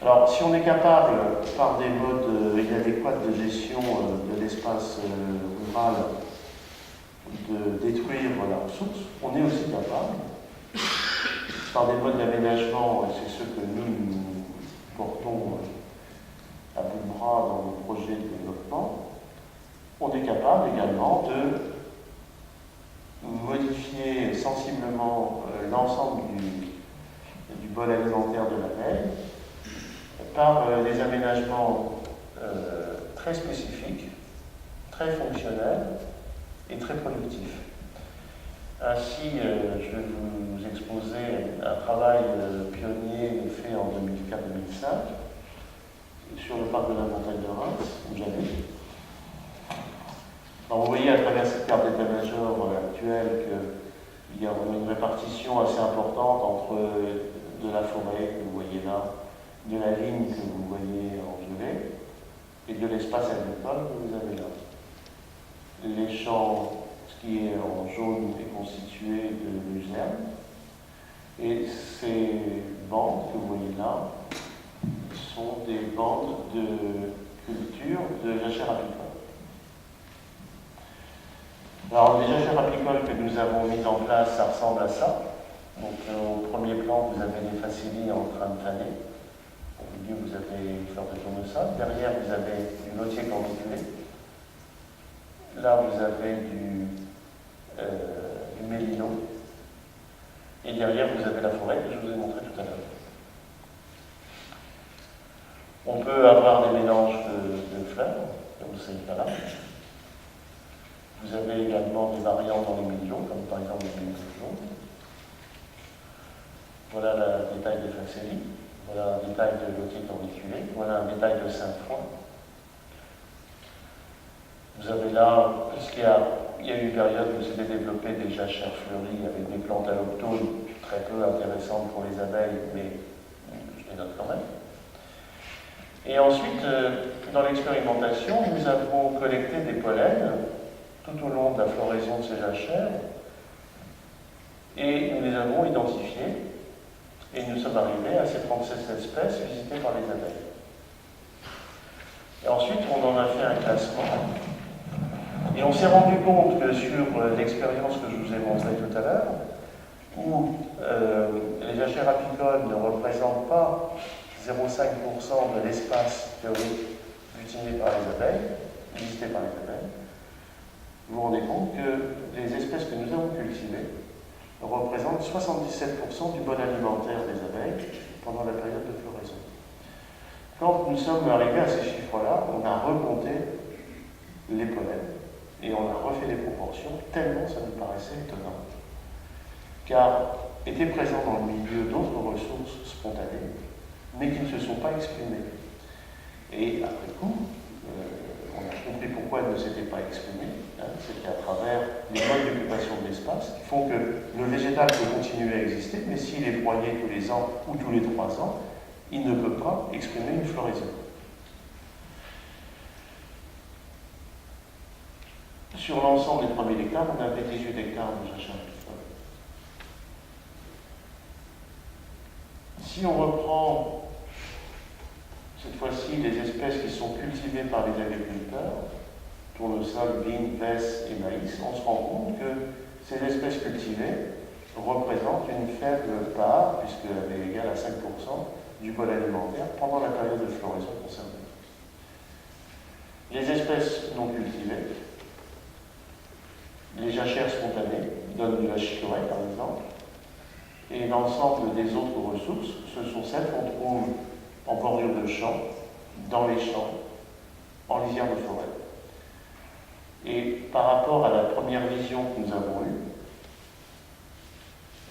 Alors, si on est capable, par des modes inadéquats de gestion de l'espace rural, de détruire la ressource, on est aussi capable, par des modes d'aménagement, et c'est ce que nous portons à bout de bras dans nos projets de développement, on est capable également de modifier sensiblement l'ensemble du bol alimentaire de l'abeille par des aménagements très spécifiques, très fonctionnels et très productifs. Ainsi, je vais vous exposer un travail pionnier fait en 2004-2005 sur le parc de la montagne de Reims, où j'habite. Vous voyez à travers cette carte d'état-major actuelle qu'il y a une répartition assez importante entre de la forêt que vous voyez là, de la ligne que vous voyez en violet, et de l'espace agricole que vous avez là. Les champs, ce qui est en jaune, est constitué de luzerne, et ces bandes que vous voyez là sont des bandes de culture de jachères apicoles. Alors, les jachères apicoles que nous avons mises en place, ça ressemble à ça. Donc, au premier plan, vous avez les facélies en train de faner. Au milieu, vous avez une fleur de tournesol. Derrière, vous avez du lotier corniculé. Là, vous avez du mélino. Et derrière, vous avez la forêt que je vous ai montré tout à l'heure. On peut avoir des mélanges de fleurs, comme celle-là. Vous avez également des variantes dans les milieux, comme par exemple les milieux jaunes. Voilà le détail des facélies. Voilà un détail de lotier corniculé. Voilà un détail de cinq-foin. Vous avez là, il y a eu une période où s'était développé des jachères fleuries avec des plantes alloptones très peu intéressantes pour les abeilles, mais je les note quand même. Et ensuite, dans l'expérimentation, nous avons collecté des pollens tout au long de la floraison de ces jachères, et nous les avons identifiés, et nous sommes arrivés à ces 37 espèces visitées par les abeilles. Et ensuite, on en a fait un classement, et on s'est rendu compte que sur l'expérience que je vous ai montrée tout à l'heure, où les jachères apicoles ne représentent pas 0,5% de l'espace théorique utilisé par les abeilles, visité par les abeilles, vous vous rendez compte que les espèces que nous avons cultivées représentent 77% du bol alimentaire des abeilles pendant la période de floraison. Quand nous sommes arrivés à ces chiffres-là, on a remonté les pollens et on a refait les proportions tellement ça nous paraissait étonnant. Car étaient présents dans le milieu d'autres ressources spontanées, mais qui ne se sont pas exprimées. Et après coup, on a compris pourquoi elles ne s'étaient pas exprimées. C'est qu'à travers les modes d'occupation de l'espace, qui font que le végétal peut continuer à exister, mais s'il est broyé tous les ans ou tous les 3 ans, il ne peut pas exprimer une floraison. Sur l'ensemble des 3000 hectares, on avait 18 hectares de jachères apicoles. Si on reprend cette fois-ci les espèces qui sont cultivées par les agriculteurs, tournesol, vigne, vesse et maïs, on se rend compte que ces espèces cultivées représentent une faible part, puisqu'elle est égale à 5% du bol alimentaire pendant la période de floraison concernée. Les espèces non cultivées, les jachères spontanées, donnent de la chicorée par exemple, et l'ensemble des autres ressources, ce sont celles qu'on trouve en bordure de champs, dans les champs, en lisière de forêt. Et par rapport à la première vision que nous avons eue,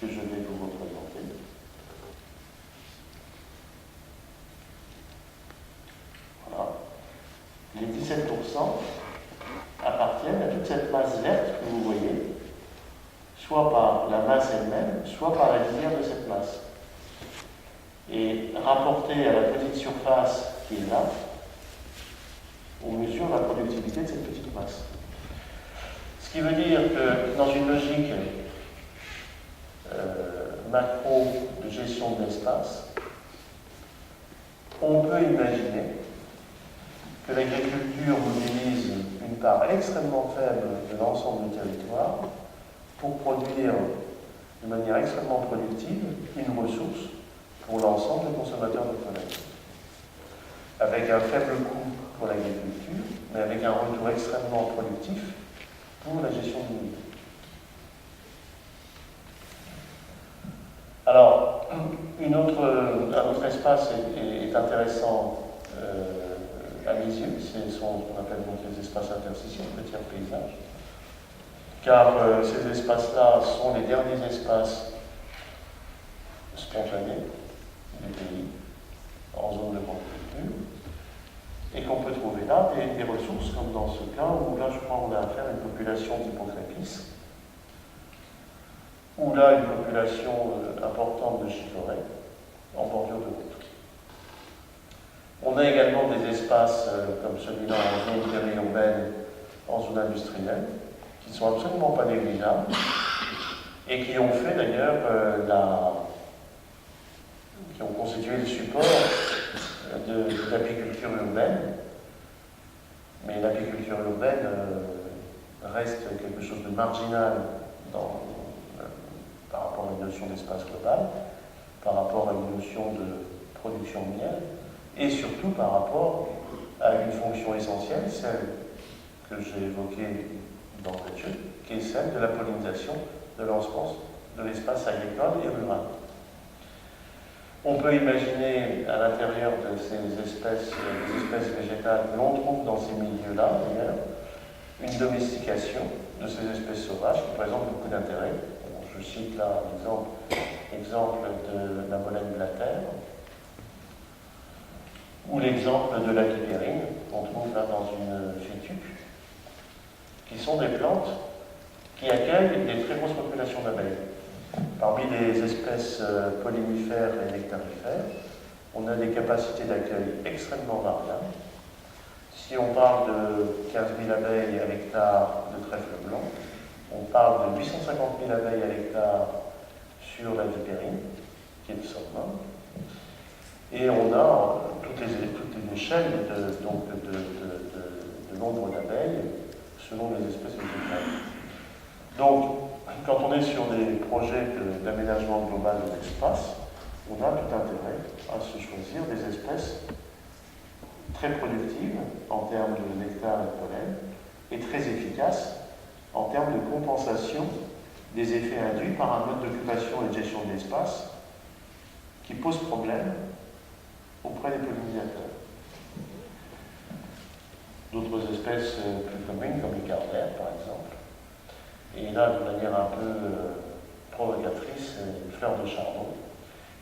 que je vais vous représenter, voilà, les 17% appartiennent à toute cette masse verte que vous voyez, soit par la masse elle-même, soit par la lisière de cette masse. Et rapporté à la petite surface qui est là, on mesure la productivité de cette petite masse. Ce qui veut dire que dans une logique macro de gestion de l'espace, on peut imaginer que l'agriculture mobilise une part extrêmement faible de l'ensemble du territoire pour produire de manière extrêmement productive une ressource pour l'ensemble des consommateurs de planète. Avec un faible coût pour l'agriculture, mais avec un retour extrêmement productif pour la gestion du milieu. Alors, un autre espace est intéressant à mes yeux, c'est ce qu'on appelle donc les espaces interstitiels, le tiers paysage, car ces espaces-là sont les derniers espaces spontanés du pays, en zone de grande culture, et qu'on peut trouver là des ressources, comme dans ce cas où là, je crois, on a affaire à une population d'Hippocrapis, ou là, une population importante de chicorées en bordure de route. On a également des espaces comme celui-là en zone périurbaine, en zone industrielle, qui ne sont absolument pas négligeables et qui ont fait d'ailleurs qui ont constitué le support de l'apiculture urbaine. Mais l'apiculture urbaine reste quelque chose de marginal par rapport à une notion d'espace global, par rapport à une notion de production de miel, et surtout par rapport à une fonction essentielle, celle que j'ai évoquée d'entrée, qui est celle de la pollinisation de l'ensemble de l'espace agricole et rural. On peut imaginer à l'intérieur de ces espèces, des espèces végétales que l'on trouve dans ces milieux-là, d'ailleurs, une domestication de ces espèces sauvages qui présentent beaucoup d'intérêt. Je cite là l'exemple de la molène blatère, ou l'exemple de la vipérine, qu'on trouve là dans une fétuque, qui sont des plantes qui accueillent des très grosses populations d'abeilles. Parmi les espèces pollinifères et nectarifères, on a des capacités d'accueil extrêmement variables. Si on parle de 15 000 abeilles à l'hectare de trèfle blanc, on parle de 850 000 abeilles à l'hectare sur la vipérine, qui est le summum. Et on a toutes les échelles de nombre d'abeilles selon les espèces végétales. Donc, quand on est sur des projets d'aménagement global de l'espace, on a tout intérêt à se choisir des espèces très productives en termes de nectar et de pollen et très efficaces en termes de compensation des effets induits par un mode d'occupation et de gestion de l'espace qui pose problème auprès des pollinisateurs. D'autres espèces plus communes, comme les cardères par exemple. Et là, de manière un peu provocatrice, une fleur de chardon,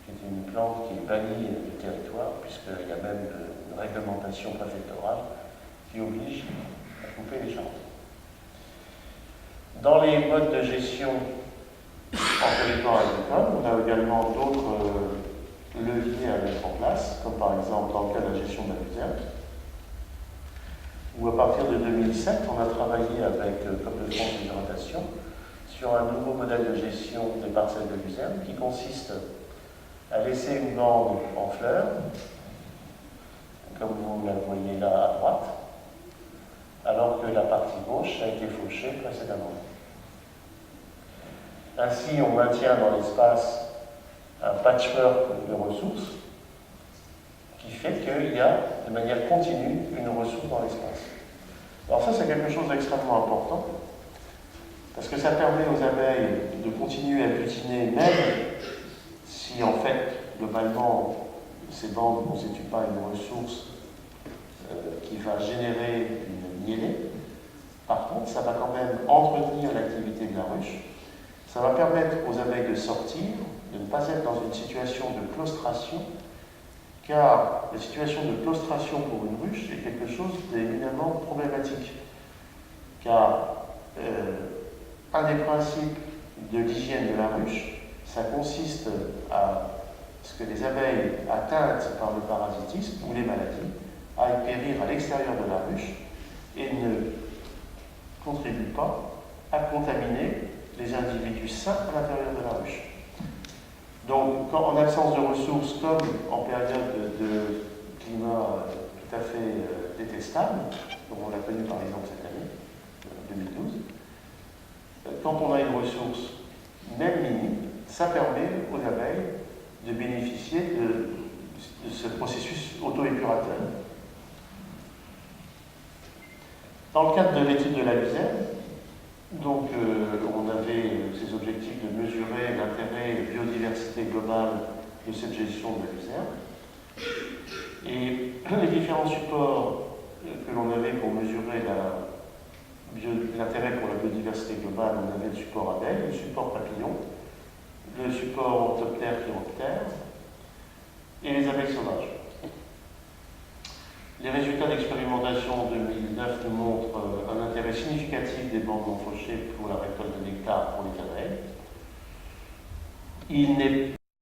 qui est une plante qui est bannie du territoire, puisqu'il y a même une réglementation préfectorale qui oblige à couper les chardons. Dans les modes de gestion en territoire agricole, on a également d'autres leviers à mettre en place, comme par exemple dans le cas de la gestion de la luzerne, où à partir de 2007, on a travaillé avec Comme de France d'Hydratation sur un nouveau modèle de gestion des parcelles de luzerne qui consiste à laisser une bande en fleurs, comme vous la voyez là à droite, alors que la partie gauche a été fauchée précédemment. Ainsi, on maintient dans l'espace un patchwork de ressources qui fait qu'il y a de manière continue une ressource dans l'espace. Alors ça, c'est quelque chose d'extrêmement important, parce que ça permet aux abeilles de continuer à butiner, même si en fait, globalement, ces bandes ne constituent pas une ressource qui va générer une mielée. Par contre, ça va quand même entretenir l'activité de la ruche. Ça va permettre aux abeilles de sortir, de ne pas être dans une situation de claustration, car la situation de claustration pour une ruche est quelque chose d'éminemment problématique. Car un des principes de l'hygiène de la ruche, ça consiste à ce que les abeilles atteintes par le parasitisme ou les maladies aillent périr à l'extérieur de la ruche et ne contribuent pas à contaminer les individus sains à l'intérieur de la ruche. Donc, en absence de ressources, comme en période climat tout à fait détestable, comme on l'a connu par exemple cette année, 2012. Quand on a une ressource, même minime, ça permet aux abeilles de bénéficier de ce processus auto-épurateur. Dans le cadre de l'étude de la luzerne, donc on avait ces objectifs de mesurer l'intérêt et la biodiversité globale de cette gestion de la luzerne. Et les différents supports que l'on avait pour mesurer l'intérêt pour la biodiversité globale, on avait le support abeille, le support papillon, le support orthoptère-chiroptère et les abeilles sauvages. Les résultats d'expérimentation en 2009 nous montrent un intérêt significatif des bandes non fauchées pour la récolte de nectar pour les abeilles. Il n'est